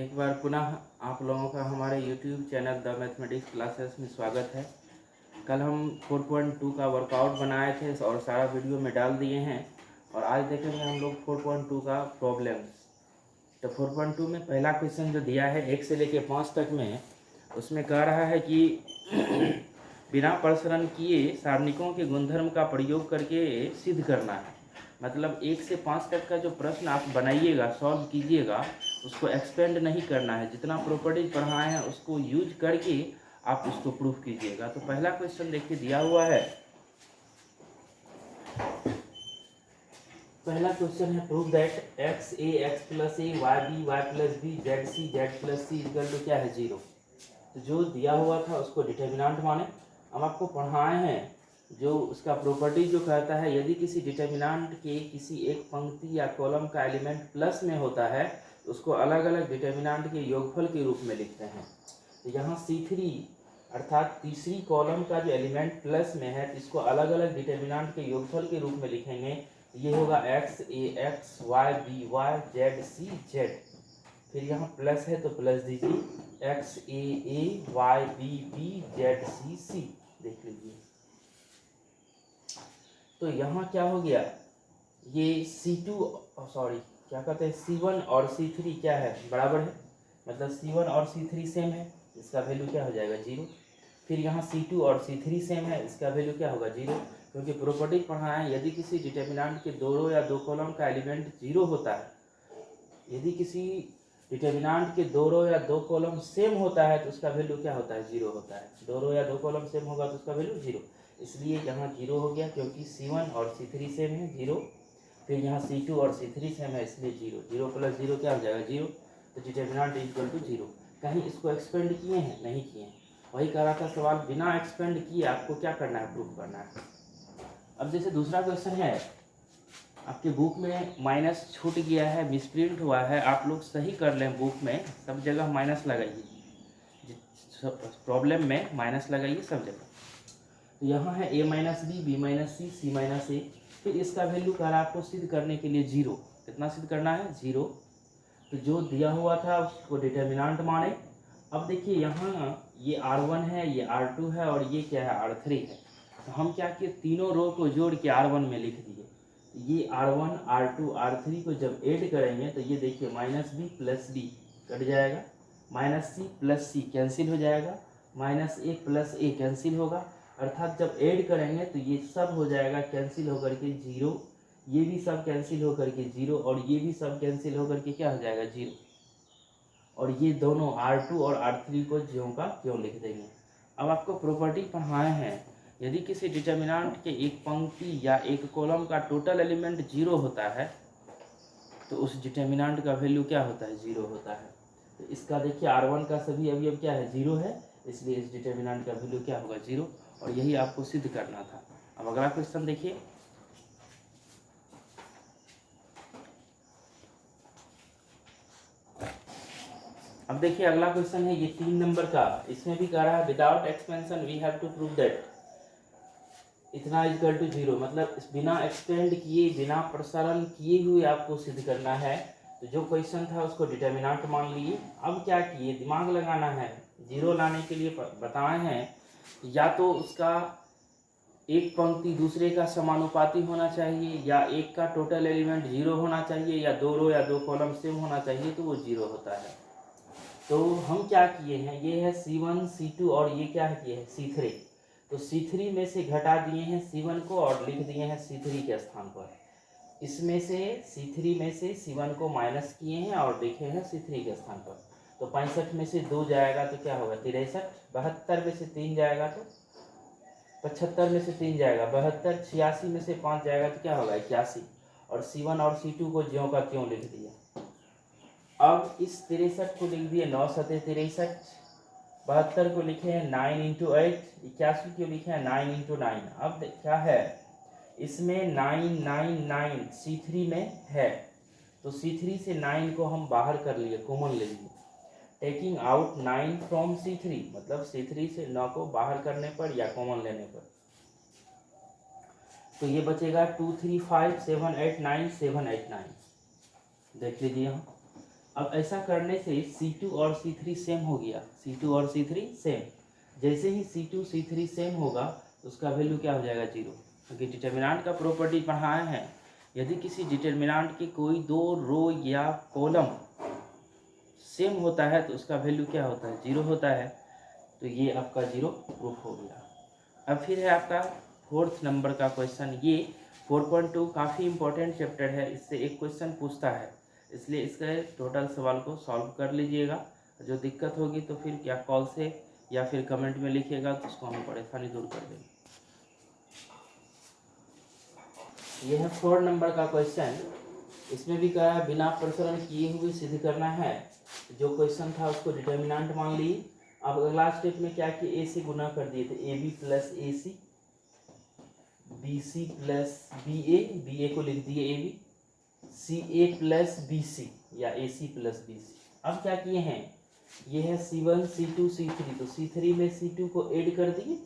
एक बार पुनः आप लोगों का हमारे YouTube channel the mathematics classes में स्वागत है। कल हम 4.2 का वर्कआउट बनाए थे और सारा वीडियो में डाल दिए हैं और आज देखेंगे हम लोग 4.2 का प्रॉब्लम्स। तो 4.2 में पहला क्वेश्चन जो दिया है 1 से लेकर 5 तक में, उसमें कह रहा है कि बिना प्रसरण किए सारणिकों के गुणधर्म का प्रयोग करके सिद्ध करना है। मतलब 1 से 5 तक का जो प्रश्न आप बनाइएगा, सॉल्व कीजिएगा, उसको एक्सपेंड नहीं करना है। जितना प्रॉपर्टीज पढ़ाए हैं उसको यूज करके आप उसको प्रूफ कीजिएगा। तो पहला क्वेश्चन देखिए दिया हुआ है। पहला क्वेश्चन है prove that X A X plus A Y plus B Z plus C equal to क्या है 0। तो जो दिया हुआ था उसको डिटर्मिनेंट माने। हम आपको पढ़ाए हैं जो उसका प्रॉपर्टी जो कहता है, यदि किसी डिटर्मिनेंट के किसी एक पंक्ति या कॉलम का एलिमेंट प्लस में होता है तो उसको अलग अलग डिटर्मिनेंट के योगफल के रूप में लिखते हैं। तो यहाँ C3 अर्थात तीसरी कॉलम का जो एलिमेंट प्लस में है, इसको अलग अलग डिटर्मिनेंट के योगफल के रूप में लिखेंगे। ये होगा एक्स ए x, y b y, z c z. फिर यहाँ प्लस है तो प्लस दीजिए, x a a, y b b, z c c. देख लीजिए। तो यहाँ क्या हो गया, ये C2 सॉरी क्या कहते हैं C1 और C3 क्या है, बराबर है। मतलब C1 और C3 सेम है, इसका वैल्यू क्या हो जाएगा 0। फिर यहाँ C2 और C3 सेम है, इसका वैल्यू क्या होगा 0। क्योंकि प्रॉपर्टी पढ़ा है, यदि किसी डिटर्मिनेंट के दो रो या दो कॉलम का एलिमेंट 0 होता है, यदि किसी डिटर्मिनेंट के दो रो या दो कॉलम सेम होता है तो उसका वैल्यू क्या होता है 0 होता है। दो रो या दो कॉलम सेम होगा तो उसका वैल्यू 0, इसलिए यहाँ 0 हो गया क्योंकि C1 और C3 सेम है 0। फिर यहाँ C2 और C3 सेम है इसलिए 0, 0 प्लस 0 क्या हो जाएगा 0। तो डिटर्मिनेंट इक्वल टू 0। कहीं इसको एक्सपेंड किए हैं, नहीं किए हैं। वही कह रहा था सवाल, बिना एक्सपेंड किए आपको क्या करना है, प्रूफ करना है। अब जैसे दूसरा क्वेश्चन है, आपके बुक में माइनस छूट गया है, मिसप्रिंट हुआ है, आप लोग सही कर लें। बुक में सब जगह माइनस लगाइए, प्रॉब्लम में माइनस लगाइए सब जगह। तो यहाँ है a minus b, b minus c, c minus a. फिर इसका वैल्यू कर आपको सिद्ध करने के लिए 0। कितना सिद्ध करना है 0। तो जो दिया हुआ था उसको डिटर्मिनेंट माने। अब देखिए यहाँ ये R1 है, ये R2 है और ये क्या है R3 है। तो हम क्या किए, तीनों रो को जोड़ के R1 में लिख दिए। ये R1 R2 R3 को जब ऐड करेंगे तो ये देखिए minus B plus B cut जाएगा, minus C plus C cancel हो जाएगा, minus A plus A cancel होगा। अर्थात जब ऐड करेंगे तो ये सब हो जाएगा कैंसिल होकर के 0, ये भी सब कैंसिल होकर के 0 और ये भी सब कैंसिल होकर के क्या हो जाएगा 0। और ये दोनों R2 और R3 को ज्यों का त्यों लिख देंगे। अब आपको प्रॉपर्टी पढ़ाए हैं, यदि किसी डिटर्मिनेंट के एक पंक्ति या एक कॉलम का टोटल एलिमेंट 0 होता है तो उस डिटर्मिनेंट का वैल्यू क्या होता है 0 होता है। तो इसका देखिए R1 का सभी अवयव क्या है 0 है, इसलिए इस डिटर्मिनेंट का वैल्यू क्या होगा 0। और यही आपको सिद्ध करना था। अब अगला क्वेश्चन देखिए। अब देखिए अगला क्वेश्चन है ये 3 नंबर का। इसमें भी कह रहा है without expansion we have to prove that इतना इक्वल टू 0। मतलब बिना एक्सपेंड किए, बिना प्रसारण किए हुए आपको सिद्ध करना है। तो जो क्वेश्चन था उसको डिटर्मिनेंट मान लिए। अब क्या किए, दिमाग लगाना है। 0 लाने के लिए बताए हैं, या तो उसका एक पंक्ति दूसरे का समानुपाती होना चाहिए, या एक का टोटल एलिमेंट 0 होना चाहिए, या दो रो या दो कॉलम सेम होना चाहिए तो वो 0 होता है। तो हम क्या किए हैं, ये है C1 C2 और ये क्या है, ये है C3। तो C3 में से घटा दिए हैं C1 को और लिख दिए हैं C3 के स्थान पर। इसमें से C3 में से C1 को माइनस किए हैं और लिखे हैं C3 के स्थान पर। तो 65 में से 2 जाएगा तो क्या होगा 63, 72 में से 3 जाएगा तो 75 में से 3 जाएगा 72, 86 में से 5 जाएगा तो क्या होगा 81। और C1 और C2 को ज्यों का त्यों लिख दिया। अब इस 63 को लिख दिए 9 सतह 63, 72 को लिखे हैं 9 इंटू 8, 81 को लिखे हैं 9 इंटू 9। अब क्या है इसमें 999 C3 में है, तो C3 से 9 को हम बाहर कर लिए, कॉमन ले लिए। टेकिंग आउट 9 फ्रॉम C3, मतलब C3 से 9 को बाहर करने पर या कॉमन लेने पर तो ये बचेगा 2 3 5 7 8 9 7 8 9। देख लीजिए यहाँ अब ऐसा करने से C2 और C3 सेम हो गया, C2 और C3 सेम। जैसे ही C2 C3 सेम होगा तो उसका वैल्यू क्या हो जाएगा, 0, क्योंकि डिटर्मिनेंट का प्रॉपर्टी पढ़ाए हैं। यदि किसी डिटर्मिनेंट के कोई दो रो या कॉलम सेम होता है तो उसका वैल्यू क्या होता है, 0 होता है। तो ये आपका 0 प्रूफ हो गया। अब फिर है आपका 4th नंबर का क्वेश्चन। ये 4.2 काफ़ी इंपॉर्टेंट चैप्टर है, इससे एक क्वेश्चन पूछता है, इसलिए इसके टोटल सवाल को सॉल्व कर लीजिएगा। जो दिक्कत होगी तो फिर क्या कॉल से या फिर कमेंट में लिखिएगा, तो उसको हम परेशानी दूर कर देंगे। यह है 4 नंबर का क्वेश्चन। इसमें भी कहा है बिना प्रसरण किए हुए सिद्ध करना है। जो क्वेश्चन था उसको डिटर्मिनेंट मान लिए। अब अगला स्टेप में क्या किया, ए से गुना कर दिए थे, a b plus a c, b C plus b a को लिख दिए a B, c a plus b c या ए सी प्लस बी सी। अब क्या किए हैं, ये है C1 C2 C3, तो C3 में C2 को ऐड कर दिए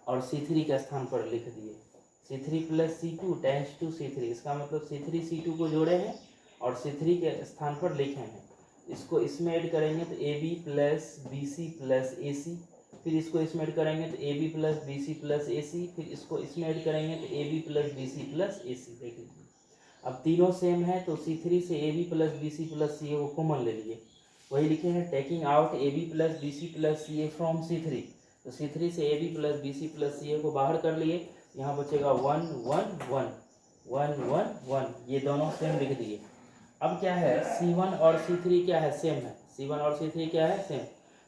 और C3 के स्थान पर लिख दिए C3 plus C2 tense to C3। इसका मतलब C3 C2 को जोड़े हैं और C3 के स्थान पर लिखे हैं। इसको इसमें ऐड करेंगे तो AB plus BC plus AC, फिर इसको इसमें ऐड करेंगे तो AB plus BC plus AC, फिर इसको इसमें ऐड करेंगे तो AB plus BC plus AC। देख लीजिए, अब तीनों सेम है तो C3 से AB plus BC plus CA को कॉमन ले लिए। वही लिखे हैं taking out AB plus BC plus CA from C3, तो C3 से AB plus BC plus CA को बाहर कर लिए। यहाँ बचेगा 1 1 1 1 1 1, ये दोनों सेम लिख दिए। अब क्या है, C1 और C3 क्या है, सेम है। C1 और C3 क्या है, सेम।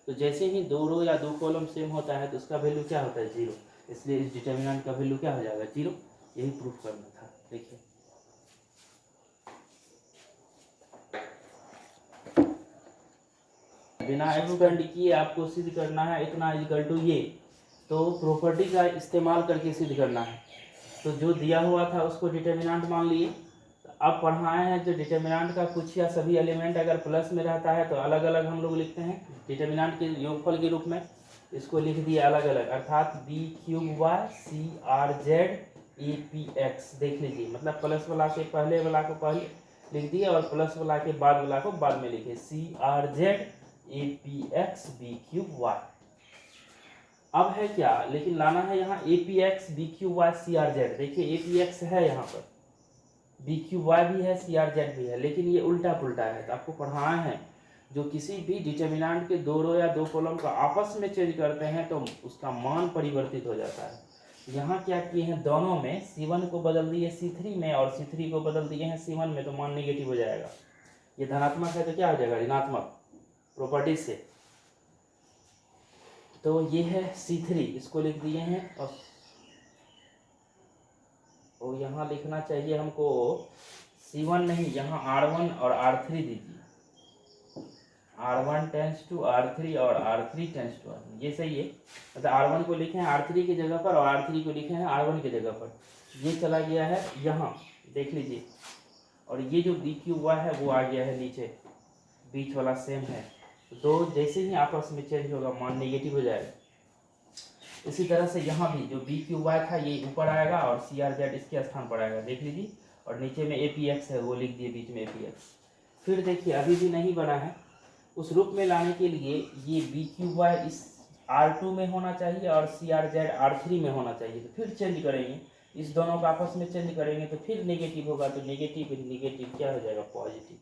तो जैसे ही दो रो या दो कॉलम सेम होता है तो उसका वैल्यू क्या होता है, 0। इसलिए इस डिटर्मिनेंट का वैल्यू क्या हो जाएगा, 0। यही प्रूफ करना था। देखिए बिना एक्सपेंड किए आपको सिद्ध करना है इतना इक्वल टू ये, तो प्रॉपर्टी का इस्तेमाल करके सिद्ध करना है। तो जो दिया हुआ था उसको डिटर्मिनेंट मान लिए। तो अब पढ़ाए हैं जो डिटर्मिनेंट का कुछ या सभी एलिमेंट अगर प्लस में रहता है तो अलग अलग हम लोग लिखते हैं डिटर्मिनेंट के योगफल के रूप में। इसको लिख दिए अलग अलग, अर्थात B3Y CRZ APX। देख लीजिए, मतलब प्लस वाला के पहले वाला को पहले लिख दिए और प्लस वाला के बाद वाला को बाद में लिखे, CRZ APX B3Y। अब है क्या, लेकिन लाना है यहाँ APX BQY CRZ। देखिए APX है यहाँ पर, BQY भी है, CRZ भी है, लेकिन ये उल्टा पुल्टा है। तो आपको पढ़ाना है जो किसी भी डिटर्मिनेंट के दो रो या दो कॉलम का आपस में चेंज करते हैं तो उसका मान परिवर्तित हो जाता है। यहाँ क्या किए हैं, दोनों में C1 को बदल दिए C3 में और C3 को बदल दिए हैं C1 में, तो मान नेगेटिव हो जाएगा। ये धनात्मक है तो क्या हो जाएगा, ऋणात्मक प्रॉपर्टी से। तो ये है C3, इसको लिख दिए हैं। और यहाँ लिखना चाहिए हमको C1 नहीं, यहाँ R1 और R3 दीजिए। R1 टेंस टू R3 और R3 टेंस टू R1, ये सही है। मतलब R1 को लिखे हैं R3 की जगह पर और R3 को लिखे हैं R1 की जगह पर। ये चला गया है यहाँ, देख लीजिए। और ये जो BQY है वो आ गया है नीचे, बीच वाला सेम है। तो जैसे ही आपस में चेंज होगा मान नेगेटिव हो जाएगा। इसी तरह से यहाँ भी जो BQY था ये ऊपर आएगा और CRZ इसके स्थान पर आएगा, देख लीजिए। और नीचे में APX है वो लिख दिए बीच में APX। फिर देखिए अभी भी नहीं बना है, उस रूप में लाने के लिए ये BQY इस R2 में होना चाहिए और CRZ R3 में होना चाहिए। तो फिर चेंज करेंगे, इस दोनों का आपस में चेंज करेंगे तो फिर नेगेटिव होगा, तो नेगेटिव क्या हो जाएगा, पॉजिटिव।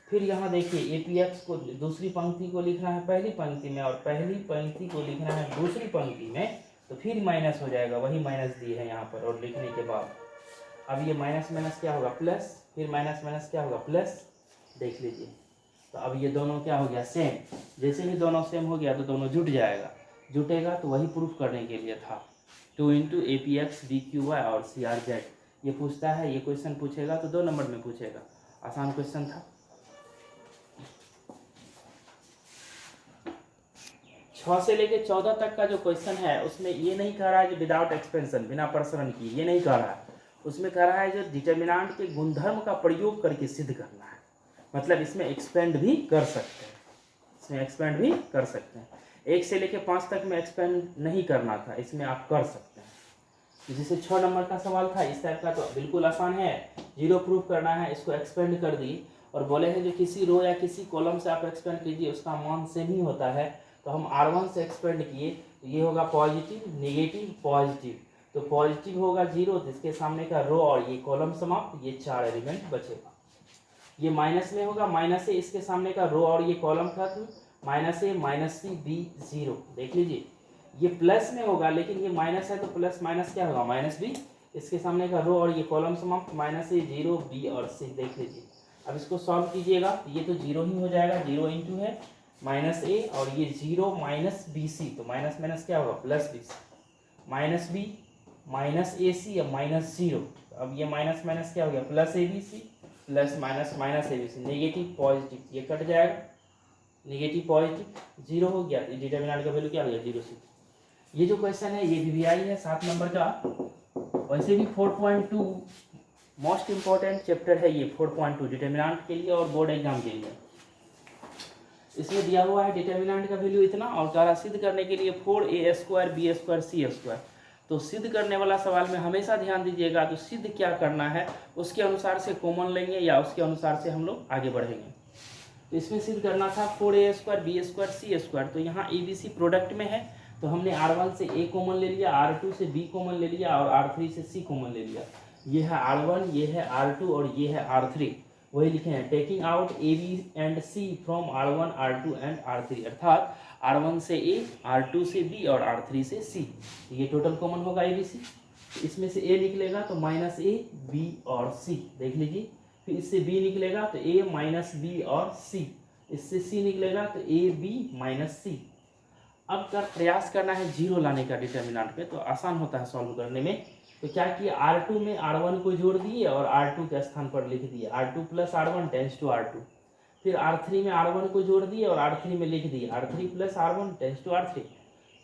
फिर यहाँ देखिए APX को दूसरी पंक्ति को लिखना है पहली पंक्ति में और पहली पंक्ति को लिखना है दूसरी पंक्ति में, तो फिर माइनस हो जाएगा, वही माइनस दिए है यहाँ पर। और लिखने के बाद अब ये माइनस माइनस क्या होगा, प्लस, फिर माइनस माइनस क्या होगा, प्लस। देख लीजिए, तो अब ये दोनों क्या हो गया, सेम। जैसे ही दोनों सेम हो गया तो दोनों जुट जाएगा, जुटेगा तो वही प्रूफ करने के लिए था। 2 × APX BQY और CRZ ये पूछता है, ये क्वेश्चन पूछेगा तो 2 नंबर में पूछेगा। आसान क्वेश्चन था। 6 से लेके 14 तक का जो क्वेश्चन है उसमें ये नहीं कह रहा है जो विदाउट एक्सपेंशन, बिना प्रसरण की, ये नहीं कह रहा है। उसमें कह रहा है जो डिटर्मिनेंट के गुणधर्म का प्रयोग करके सिद्ध करना है। मतलब इसमें एक्सपेंड भी कर सकते हैं, इसमें एक्सपेंड भी कर सकते हैं। 1 से लेके 5 तक में एक्सपेंड नहीं करना था, इसमें आप कर सकते हैं। जैसे 6 नंबर का सवाल था इस टाइप का, तो बिल्कुल आसान है, 0 प्रूफ करना है, इसको एक्सपेंड कर दिए और बोले हैं जो किसी रो या किसी कॉलम से आप एक्सपेंड कीजिए उसका मान सेम ही होता है। तो हम R1 से एक्सपेंड किए तो ये होगा पॉजिटिव, नेगेटिव, पॉजिटिव। तो पॉजिटिव होगा 0, जिसके सामने का रो और ये कॉलम समाप्त, ये 4 एलिमेंट बचेगा। ये माइनस में होगा, माइनस से इसके सामने का रो और ये कॉलम खत्म, माइनस ए माइनस सी बी 0। देख लीजिए ये प्लस में होगा, लेकिन ये माइनस है तो प्लस माइनस क्या होगा, माइनस बी। इसके सामने का रो और ये कॉलम समाप्त, माइनस ए 0 बी और सी। देख लीजिए अब इसको सॉल्व कीजिएगा तो ये तो 0 ही हो जाएगा, 0 इंटू है माइनस ए और ये 0 माइनस बी सी, तो माइनस माइनस क्या होगा plus b c, minus B minus a c या माइनस 0। अब ये माइनस माइनस क्या हो गया plus A B C, plus minus minus A B C, negative positive, ये कट जाएगा, नेगेटिव पॉजिटिव 0 हो गया। तो डिटर्मिनेंट का वैल्यू क्या हो गया 0 से। ये जो क्वेश्चन है ये वीवीआई है 7 नंबर का। वैसे भी 4.2 मोस्ट इंपॉर्टेंट चैप्टर है ये, 4.2 डिटर्मिनेंट के लिए और बोर्ड एग्जाम के लिए। इसमें दिया हुआ है डिटर्मिनेंट का वैल्यू इतना और कार्य सिद्ध करने के लिए 4a² b² c²। तो सिद्ध करने वाला सवाल में हमेशा ध्यान दीजिएगा, तो सिद्ध क्या करना है उसके अनुसार से कॉमन लेंगे या उसके अनुसार से हम लोग आगे बढ़ेंगे। तो इसमें सिद्ध करना था 4a² b² c²। तो यहाँ ABC प्रोडक्ट में है तो हमने R1 से A कॉमन ले लिया, R2 से B कॉमन ले लिया और R3 से C कॉमन ले लिया। ये है R1, ये है R2 और ये है R3। वही लिखे हैं taking out A B and C from R1 R2 and R3, अर्थात R1 से A, R2 से B और R3 से C। ये टोटल कॉमन होगा ABC। इसमें से A निकलेगा तो माइनस A B और C। देख लीजिए फिर इससे B निकलेगा तो A माइनस B और C, इससे C निकलेगा तो A B माइनस C। अब कर प्रयास करना है 0 लाने का डिटर्मिनेंट पे, तो आसान होता है सॉल्व करने में। तो क्या किया R2 में R1 को जोड़ दिए और R2 के स्थान पर लिख दिए R2 plus R1 tense to R2। फिर R3 में R1 को जोड़ दिए और R3 में लिख दिए R3 plus R1 tense to R3।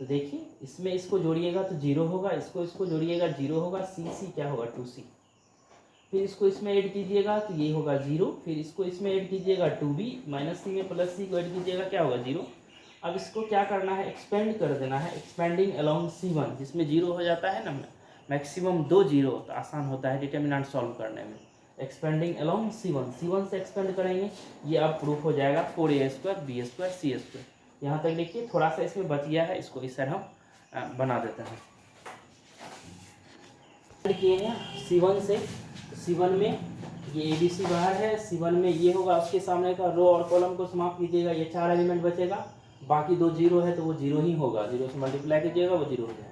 तो देखिए इसमें इसको जोड़िएगा तो 0 होगा, इसको जोड़िएगा 0 होगा, C क्या होगा 2C। फिर इसको इसमें ऐड कीजिएगा तो ये होगा 0, फिर इसको इसमें ऐड कीजिएगा 2B, माइनस C में प्लस C को ऐड कीजिएगा क्या होगा 0। अब इसको क्या करना है एक्सपेंड कर देना है, एक्सपेंडिंग अलोंग C1, जिसमें 0 हो जाता है ना मैक्सिमम 2 0, तो आसान होता है डिटर्मिनेंट सॉल्व करने में। एक्सपेंडिंग अलोंग C1 से एक्सपेंड करेंगे, ये अब प्रूफ हो जाएगा 4a² b² c²। यहाँ तक देखिए थोड़ा सा इसमें बच गया है, इसको इस तरह हम बना देते हैं। किए हैं C1 से, C1 में ये ABC बाहर है, C1 में ये होगा, उसके सामने का रो और कॉलम को समाप्त कीजिएगा, ये 4 एलिमेंट बचेगा, बाकी 2 0 है तो वो 0 ही होगा, 0 से मल्टीप्लाई कीजिएगा वो 0 हो जाएगा।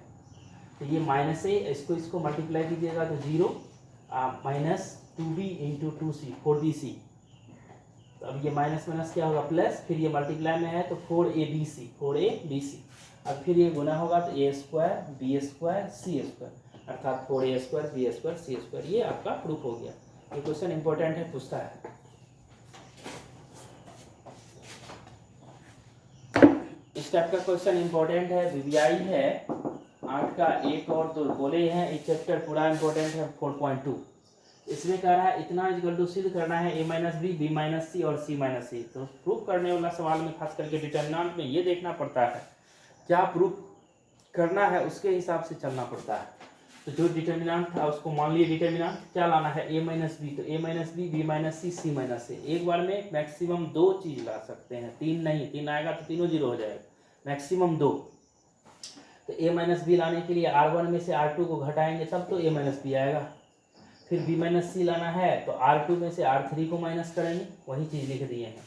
तो ये माइनस है, इसको मल्टीप्लाई कीजिएगा तो 0 minus 2B into 2C 4BC। तो अब ये माइनस माइनस क्या होगा प्लस, फिर ये मल्टीप्लाई में है तो 4ABC। अब फिर ये गुना होगा तो A² B² C², अर्थात 4a² b² c²। ये आपका प्रूफ हो गया। ये क्वेश्चन इंपॉर्टेंट है, पूछता है। इस टाइप का क्वेश्चन इंपॉर्टेंट है, वीवीआई है 8 का 1 और 2 बोले हैं। एक चैप्टर पूरा इंपॉर्टेंट है 4.2। इसमें कह रहा है इतना इक्वल टू सिद्ध करना है A minus b, B minus c और C माइनस सी। तो प्रूफ करने वाला सवाल में खास करके डिटर्मिनेंट में ये देखना पड़ता है क्या प्रूफ करना है, उसके हिसाब से चलना पड़ता है। तो जो डिटर्मिनेंट था उसको मान लिए डिटर्मिनेंट क्या लाना है A माइनस बी, तो A minus b, B minus c, C minus c. एक बार में मैक्सिमम 2 चीज ला सकते हैं, 3 नहीं, 3 आएगा तो तीनों 0 हो जाएगा, मैक्सिमम 2। तो A माइनस बी लाने के लिए R1 में से R2 को घटाएंगे तब तो A माइनस बी आएगा। फिर B माइनस सी लाना है तो R2 में से R3 को माइनस करेंगे, वही चीज़ लिख दिए हैं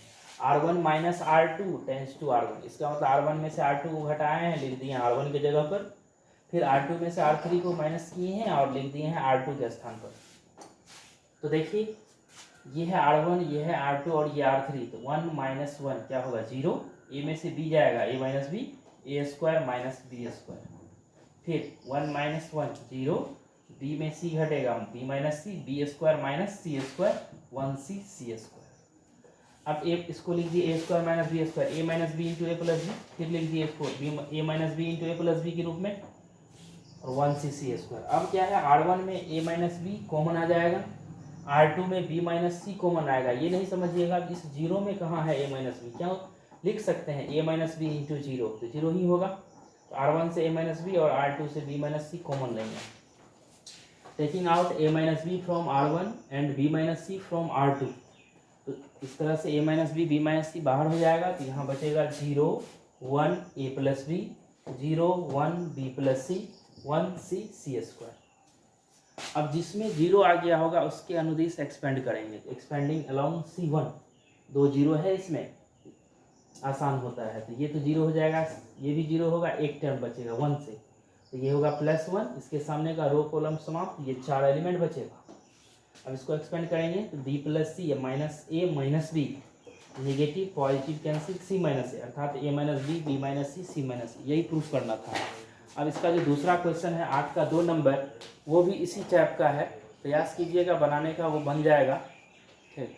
R1 minus R2 tense to R1। इसका मतलब R1 में से R2 को घटाए हैं, लिख दिए R1 की जगह पर, फिर R2 में से R3 को माइनस किए हैं और लिख दिए हैं R2 के स्थान पर। तो देखिए ये है R1, ये है R2 और ये R3, तो 1 माइनस 1 क्या होगा 0, A में से B जाएगा A minus B, A² minus B²। फिर 1 माइनस 1 0, B में C घटेगा B minus C, B² minus C², 1C C²। अब इसको लिख दिए A² minus B², A minus B into A plus B, फिर लिख दिए इसको A minus B into A plus B के रूप में और 1C C²। अब क्या है R1 में A माइनस बी कॉमन आ जाएगा, R2 में B माइनस सी कॉमन आएगा। ये नहीं समझिएगा इस 0 में कहाँ है A माइनस बी, क्यों लिख सकते हैं A माइनस बी इंटू 0, तो 0 ही होगा। तो R1 से A माइनस बी और R2 से B माइनस सी कॉमन लेंगे। Taking out A minus B from R1 and B minus C from R2, तो इस तरह से a minus B minus C बाहर हो जाएगा, तो यहाँ बचेगा 0 1 a plus B, 0 1 b plus C, 1 c square. अब जिसमें 0 आ गया होगा उसके अनुदिश एक्सपेंड करेंगे, एक्सपेंडिंग अलोंग C1, 2 0 है इसमें, आसान होता है, तो ये तो 0 हो जाएगा, ये भी 0 होगा, एक टर्म बचेगा 1 से, तो ये होगा +1, इसके सामने का रो कॉलम समाप्त, ये 4 एलिमेंट बचेगा। अब इसको एक्सपेंड करेंगे तो b plus c minus a minus b, negative positive cancel c minus a, अर्थात a minus B minus c minus, यही प्रूफ करना था। अब इसका जो दूसरा क्वेश्चन है 8 का 2 नंबर, वो भी इसी टाइप का है, प्रयास कीजिएगा बनाने का, वो बन जाएगा। ठीक।